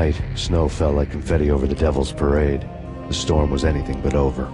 night, snow fell like confetti over the Devil's Parade. The storm was anything but over.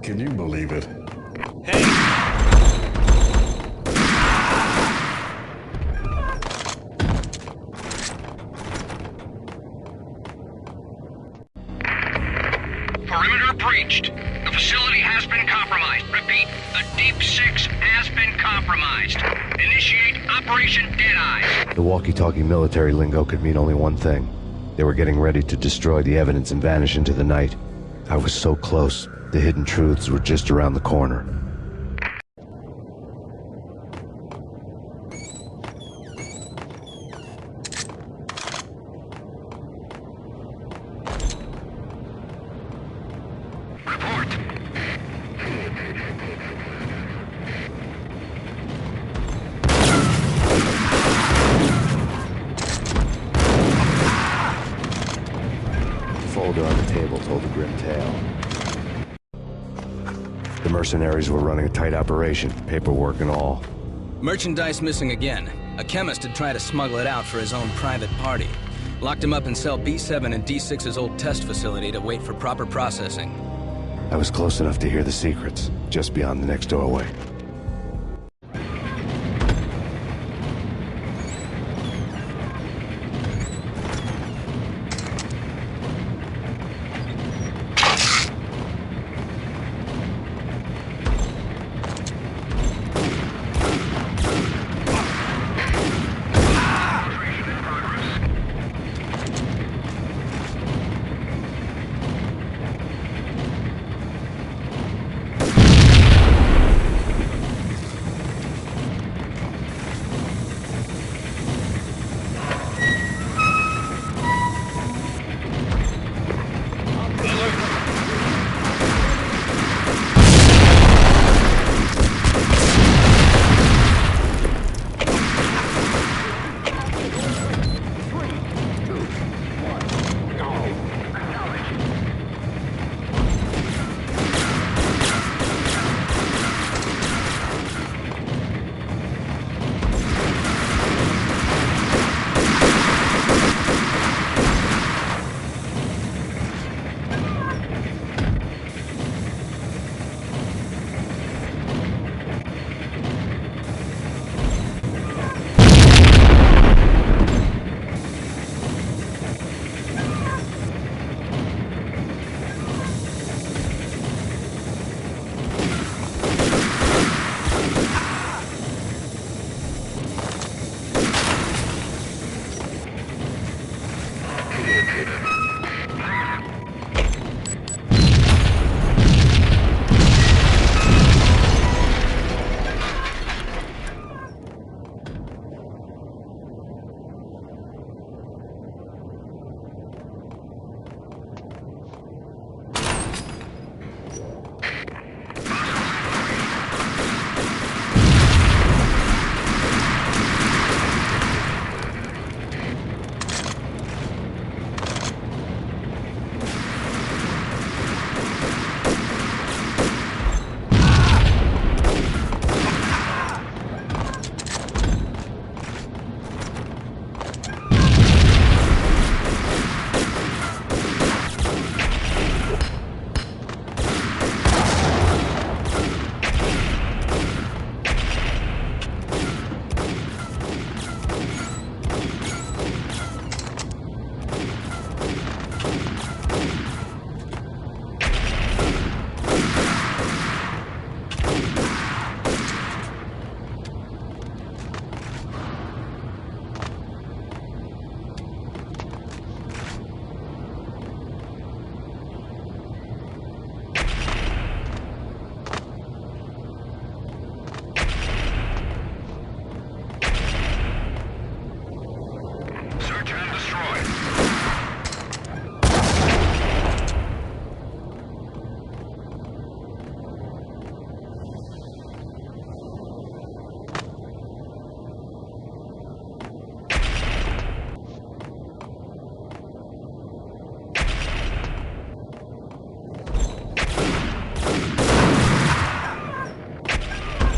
Can you believe it? Hey! Perimeter breached. The facility has been compromised. Repeat, the Deep Six has been compromised. Initiate Operation Deadeye. The walkie-talkie military lingo could mean only one thing. They were getting ready to destroy the evidence and vanish into the night. I was so close. The hidden truths were just around the corner. Folder on the table told a grim tale. The mercenaries were running a tight operation, paperwork and all. Merchandise missing again. A chemist had tried to smuggle it out for his own private party. Locked him up in cell B7 in D6's old test facility to wait for proper processing. I was close enough to hear the secrets, just beyond the next doorway.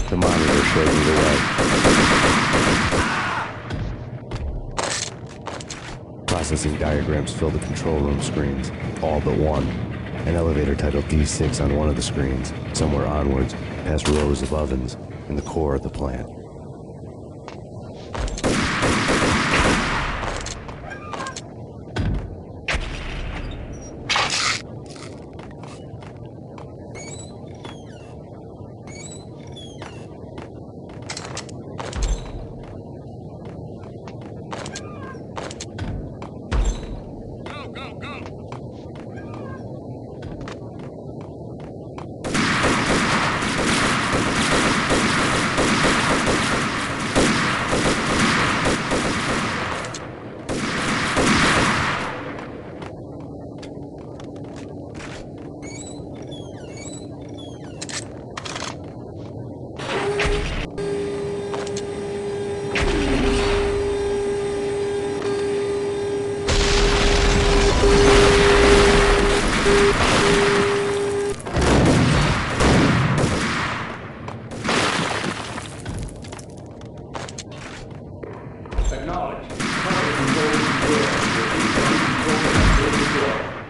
The monitor showed me the way. Processing diagrams fill the control room screens, all but one. An elevator titled D6 on one of the screens, somewhere onwards, past rows of ovens, in the core of the plant.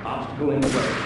Obstacle in place.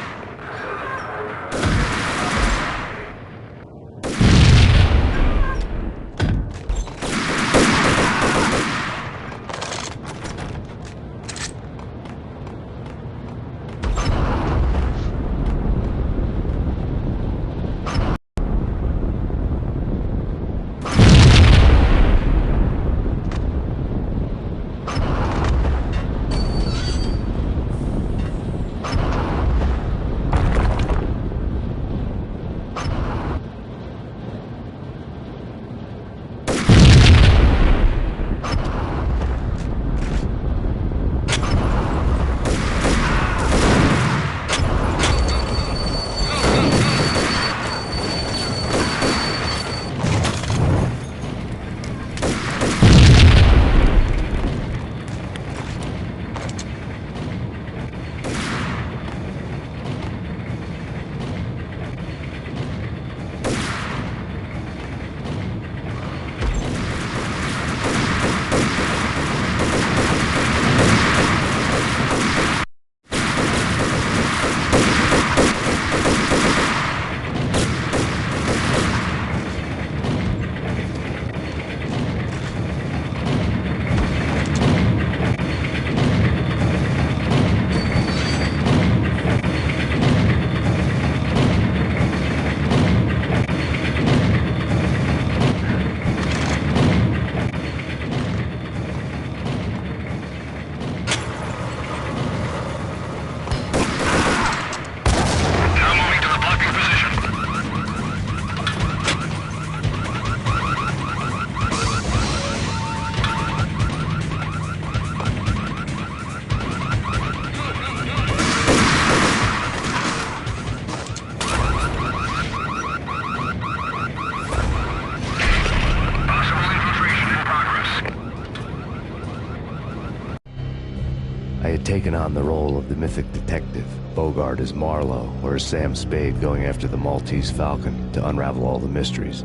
I had taken on the role of the mythic detective, Bogart as Marlowe, or as Sam Spade going after the Maltese Falcon to unravel all the mysteries.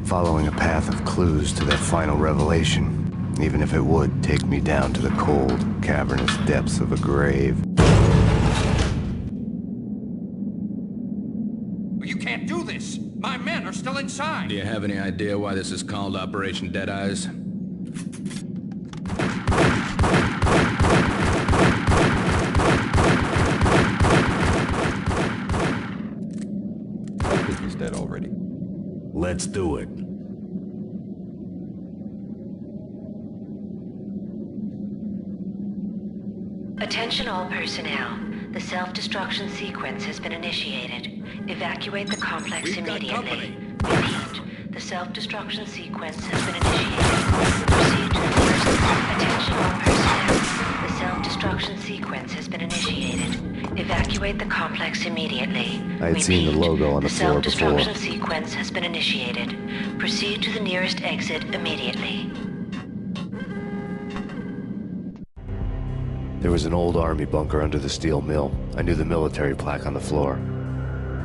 Following a path of clues to that final revelation, even if it would take me down to the cold, cavernous depths of a grave. You can't do this! My men are still inside! Do you have any idea why this is called Operation Deadeyes? I think he's dead already. Let's do it. Attention all personnel. The self-destruction sequence has been initiated. Evacuate the complex immediately. Repeat. The self-destruction sequence has been initiated. Proceed to the nearest... Attention all personnel. The self-destruction sequence has been initiated. Evacuate the complex immediately. I had seen the logo on the floor before. The self-destruction sequence has been initiated. Proceed to the nearest exit immediately. There was an old army bunker under the steel mill. I knew the military plaque on the floor.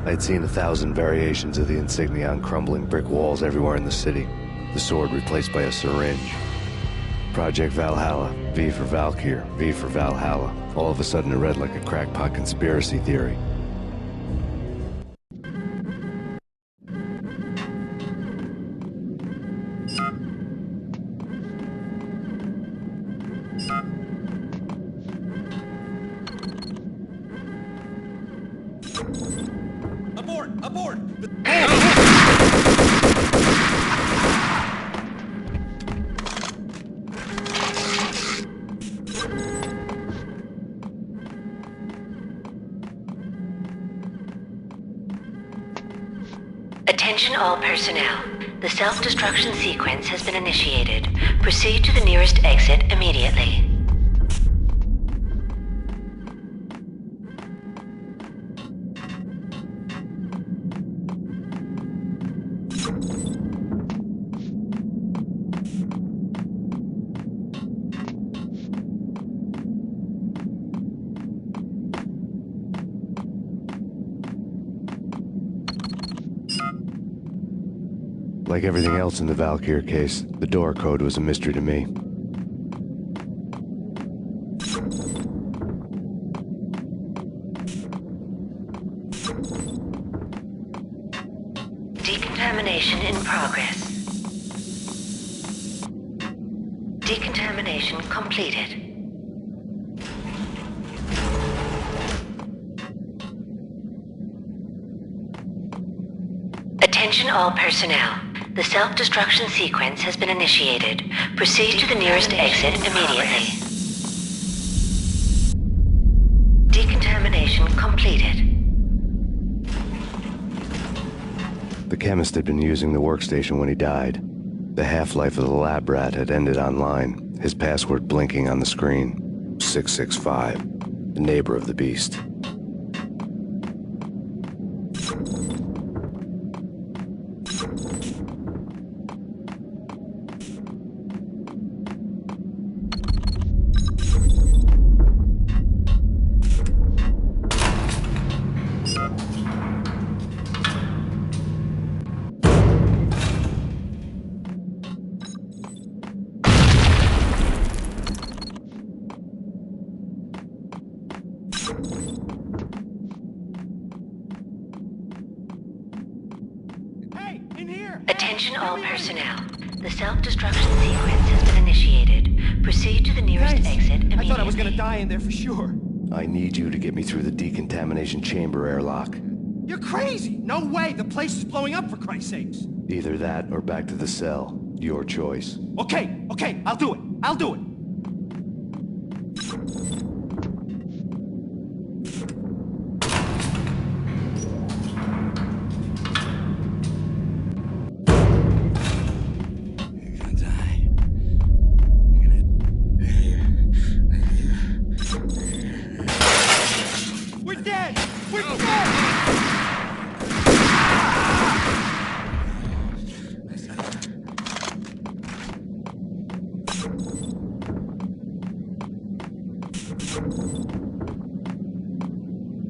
I had seen 1,000 variations of the insignia on crumbling brick walls everywhere in the city. The sword replaced by a syringe. Project Valhalla, V for Valkyr, V for Valhalla. All of a sudden it read like a crackpot conspiracy theory. Abort! Abort! Attention all personnel. The self-destruction sequence has been initiated. Proceed to the nearest exit immediately. Like everything else in the Valkyr case, the door code was a mystery to me. Decontamination completed. Attention all personnel. The self-destruction sequence has been initiated. Proceed to the nearest exit immediately. Decontamination completed. The chemist had been using the workstation when he died. The half-life of the lab rat had ended online, his password blinking on the screen. 665, the neighbor of the beast. Attention all personnel. The self-destruction sequence has been initiated. Proceed to the nearest exit immediately. I thought I was gonna die in there for sure. I need you to get me through the decontamination chamber airlock. You're crazy! No way! The place is blowing up, for Christ's sakes! Either that or back to the cell. Your choice. Okay, I'll do it. I'll do it.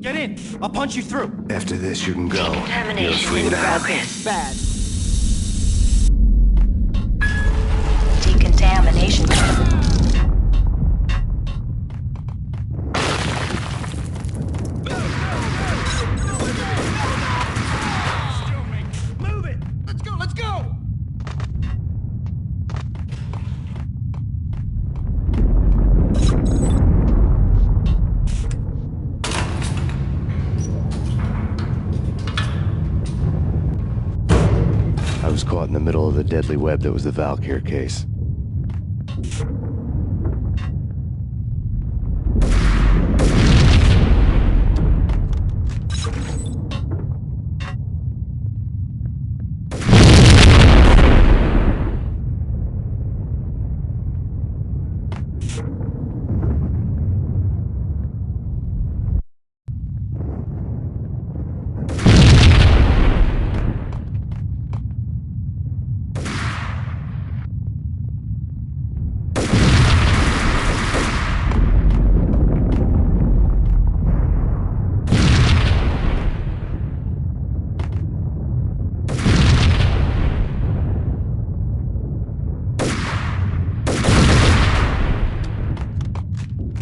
Get in! I'll punch you through! After this, you can go. Decontamination You're free in now. progress. Bad. Decontamination. Move it! Let's go, let's go! I was caught in the middle of the deadly web that was the Valkyr case.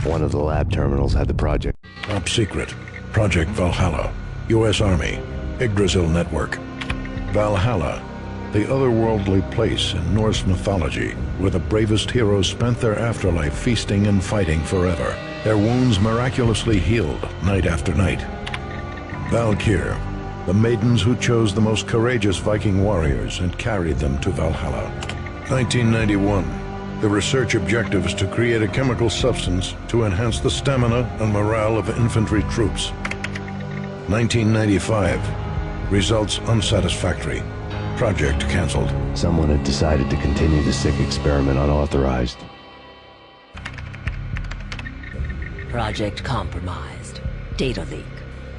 One of the lab terminals had the project. Top secret. Project Valhalla. U.S. Army. Yggdrasil Network. Valhalla. The otherworldly place in Norse mythology where the bravest heroes spent their afterlife feasting and fighting forever. Their wounds miraculously healed night after night. Valkyr. The maidens who chose the most courageous Viking warriors and carried them to Valhalla. 1991. The research objective is to create a chemical substance to enhance the stamina and morale of infantry troops. 1995. Results unsatisfactory. Project cancelled. Someone had decided to continue the sick experiment unauthorized. Project compromised. Data leak.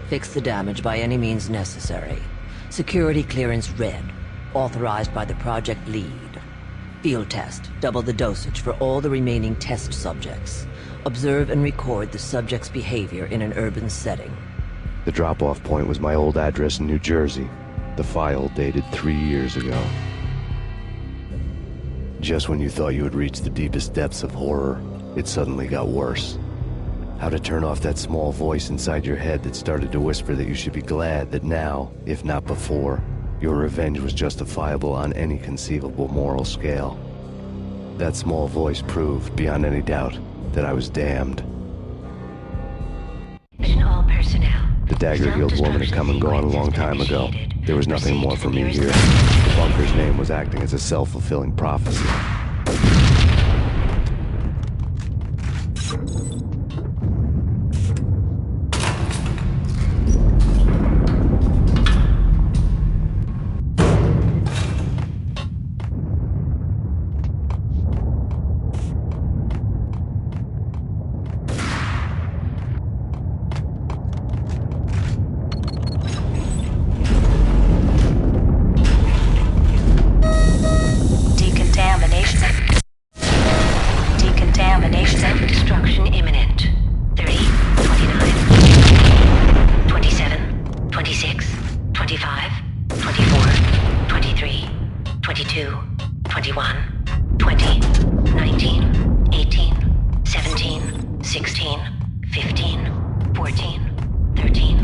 Fix the damage by any means necessary. Security clearance red. Authorized by the project lead. Field test. Double the dosage for all the remaining test subjects. Observe and record the subject's behavior in an urban setting. The drop-off point was my old address in New Jersey. The file dated 3 years ago. Just when you thought you had reached the deepest depths of horror, it suddenly got worse. How to turn off that small voice inside your head that started to whisper that you should be glad that now, if not before, your revenge was justifiable on any conceivable moral scale. That small voice proved, beyond any doubt, that I was damned. All personnel. The dagger-heeled woman had come and gone a long time ago. There was nothing more for me here. The bunker's name was acting as a self-fulfilling prophecy. Destruction imminent. 30, 29, 27, 26, 25, 24, 23, 22, 21, 20, 19, 18, 17, 16, 15, 14, 13,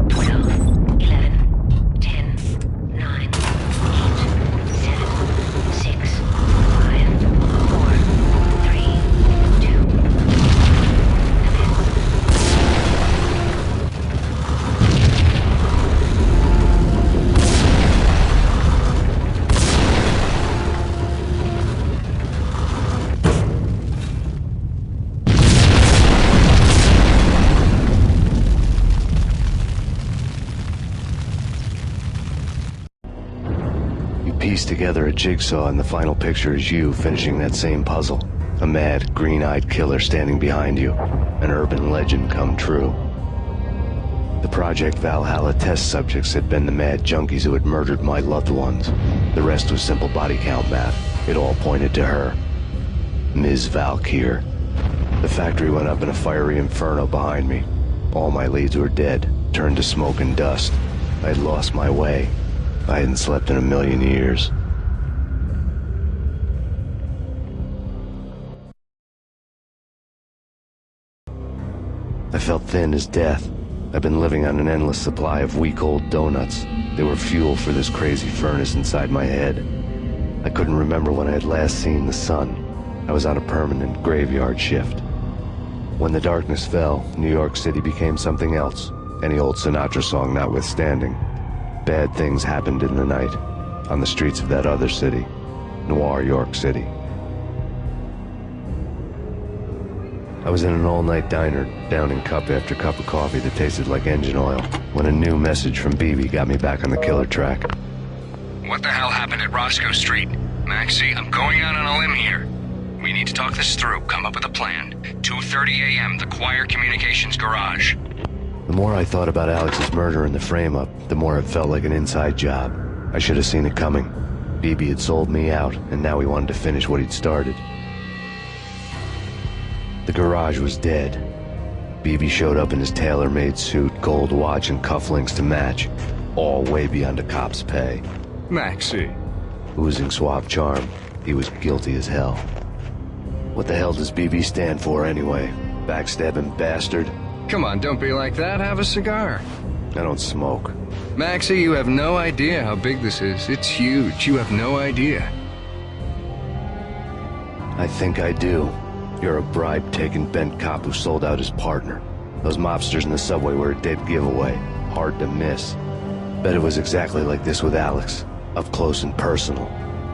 12, 11, 10, 9, 8, 7, 6, 5, 4, 3, 2, Piece together a jigsaw, and the final picture is you finishing that same puzzle. A mad, green-eyed killer standing behind you. An urban legend come true. The Project Valhalla test subjects had been the mad junkies who had murdered my loved ones. The rest was simple body count math. It all pointed to her. Ms. Valkyr. The factory went up in a fiery inferno behind me. All my leads were dead, turned to smoke and dust. I had lost my way. I hadn't slept in a million years. I felt thin as death. I'd been living on an endless supply of week-old donuts. They were fuel for this crazy furnace inside my head. I couldn't remember when I had last seen the sun. I was on a permanent graveyard shift. When the darkness fell, New York City became something else, any old Sinatra song notwithstanding. Bad things happened in the night, on the streets of that other city, Noir York City. I was in an all-night diner, downing cup after cup of coffee that tasted like engine oil, when a new message from BB got me back on the killer track. What the hell happened at Roscoe Street? Maxie, I'm going out on a limb here. We need to talk this through, come up with a plan. 2:30 a.m., the Choir Communications Garage. The more I thought about Alex's murder and the frame-up, the more it felt like an inside job. I should have seen it coming. BB had sold me out, and now he wanted to finish what he'd started. The garage was dead. BB showed up in his tailor-made suit, gold watch, and cufflinks to match, all way beyond a cop's pay. Maxie. Oozing suave charm, he was guilty as hell. What the hell does BB stand for anyway? Backstabbing bastard? Come on, don't be like that. Have a cigar. I don't smoke. Maxie, you have no idea how big this is. It's huge. You have no idea. I think I do. You're a bribe-taking bent cop who sold out his partner. Those mobsters in the subway were a dead giveaway. Hard to miss. Bet it was exactly like this with Alex. Up close and personal.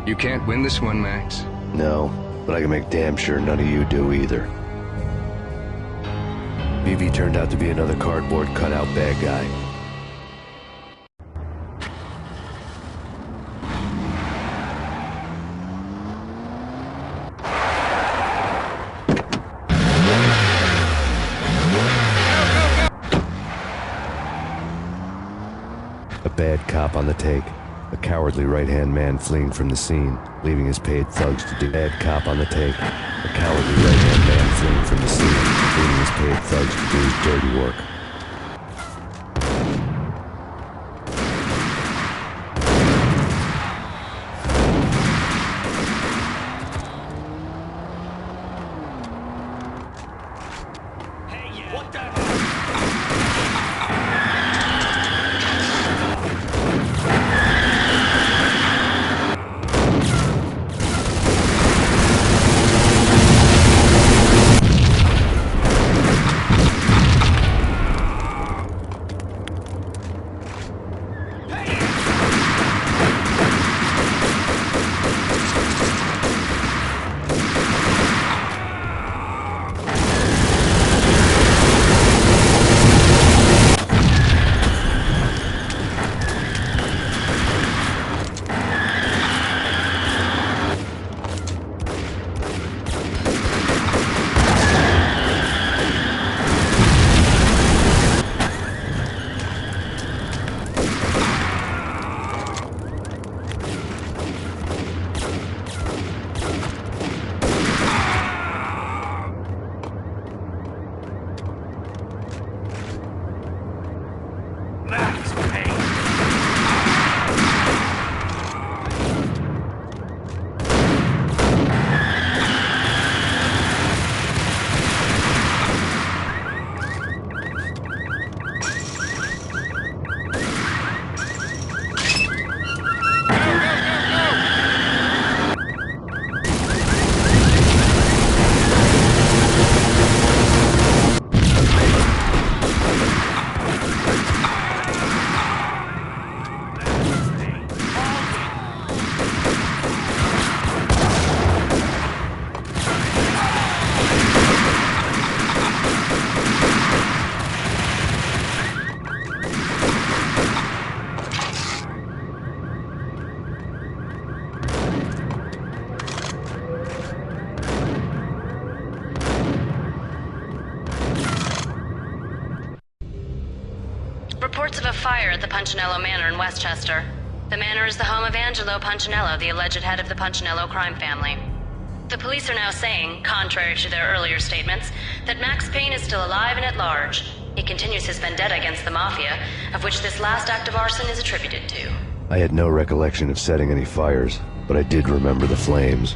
You can't win this one, Max. No, but I can make damn sure none of you do either. BB turned out to be another cardboard cutout bad guy. A bad cop on the take. A cowardly right-hand man fleeing from the scene, leaving his paid thugs to do bad cop on the take. A cowardly right-hand man fleeing from the scene, leaving his paid thugs to do his dirty work. reports of a fire at the Punchinello Manor in Westchester. The manor is the home of Angelo Punchinello, the alleged head of the Punchinello crime family. The police are now saying, contrary to their earlier statements, that Max Payne is still alive and at large. He continues his vendetta against the Mafia, of which this last act of arson is attributed to. I had no recollection of setting any fires, but I did remember the flames.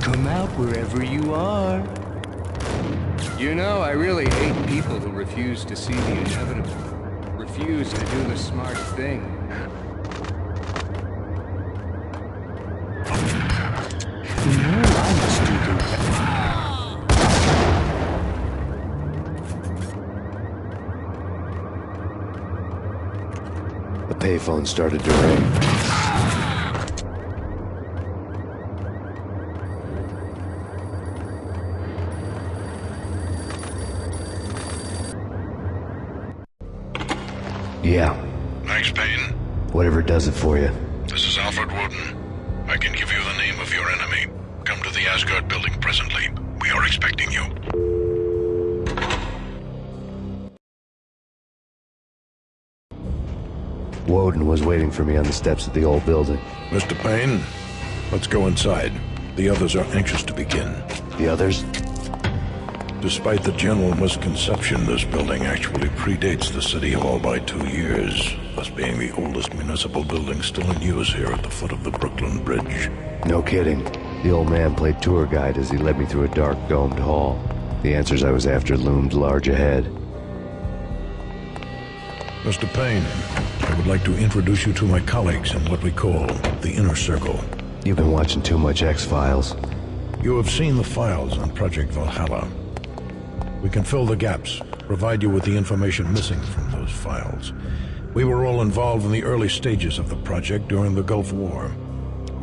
Come out wherever you are. You know, I really hate people who refuse to see the inevitable. Refuse to do the smart thing. No, I must do The payphone started to ring. Yeah. Max Payne? Whatever does it for you. This is Alfred Woden. I can give you the name of your enemy. Come to the Asgard building presently. We are expecting you. Woden was waiting for me on the steps of the old building. Mr. Payne, let's go inside. The others are anxious to begin. The others? Despite the general misconception, this building actually predates the City Hall by 2 years, thus being the oldest municipal building still in use here at the foot of the Brooklyn Bridge. No kidding. The old man played tour guide as he led me through a dark, domed hall. The answers I was after loomed large ahead. Mr. Payne, I would like to introduce you to my colleagues in what we call the Inner Circle. You've been watching too much X-Files. You have seen the files on Project Valhalla. We can fill the gaps, provide you with the information missing from those files. We were all involved in the early stages of the project during the Gulf War.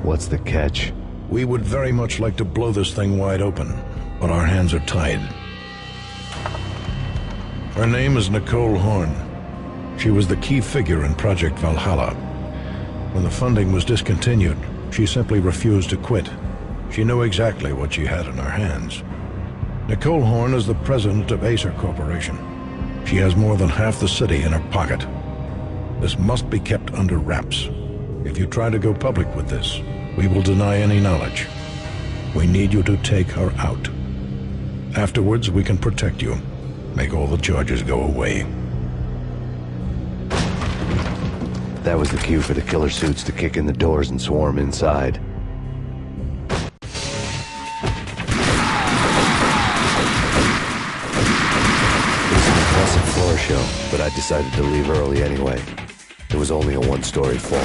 What's the catch? We would very much like to blow this thing wide open, but our hands are tied. Her name is Nicole Horn. She was the key figure in Project Valhalla. When the funding was discontinued, she simply refused to quit. She knew exactly what she had in her hands. Nicole Horn is the president of Acer Corporation. She has more than half the city in her pocket. This must be kept under wraps. If you try to go public with this, we will deny any knowledge. We need you to take her out. Afterwards, we can protect you. Make all the charges go away. That was the cue for the killer suits to kick in the doors and swarm inside. Floor show, but I decided to leave early anyway. It was only a one-story fall.